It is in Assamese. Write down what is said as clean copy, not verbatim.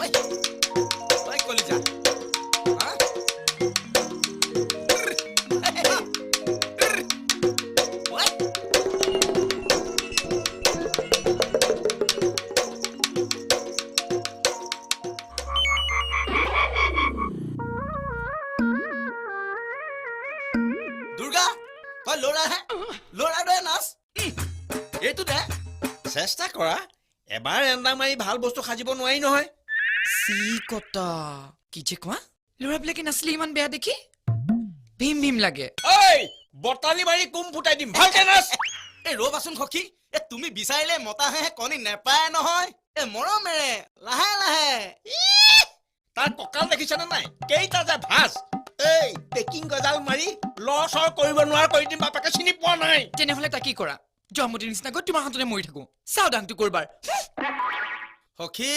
ঐ কলিজা হা দুৰ্গা তই ল'ৰাৰে নাচ এইটো দে চেষ্টা কৰা এবাৰ এন্দা মাৰি ভাল বস্তু সাজিব নোৱাৰি নহয় চি কটা কি যে কোৱা ল'ৰাবিলাকে নাচলে ইমান বেয়া দেখি ভীম ভীম লাগে ঐ বটালি মাৰি কুম ফুটাই দিম ভালকে নাচ এই ৰবাচোন সখী তুমি বিচাৰিলে মতাহে কণী নেপায় নহয় মৰমেৰে লাহে লাহে তাৰ কঁকাল দেখিছানে নাই কেইটা যে ভাজ এই পেকিং গজাল মাৰি লৰচৰ কৰিব নোৱাৰা কৰি দিম বাপেকে চিনি পোৱা নাই তেনেহ'লে তাক কি কৰা জমুটিৰ নিচিনা গৈ তোমাৰ হাততে মৰি থাকো চাও ডাংটো কৰবাৰ সখী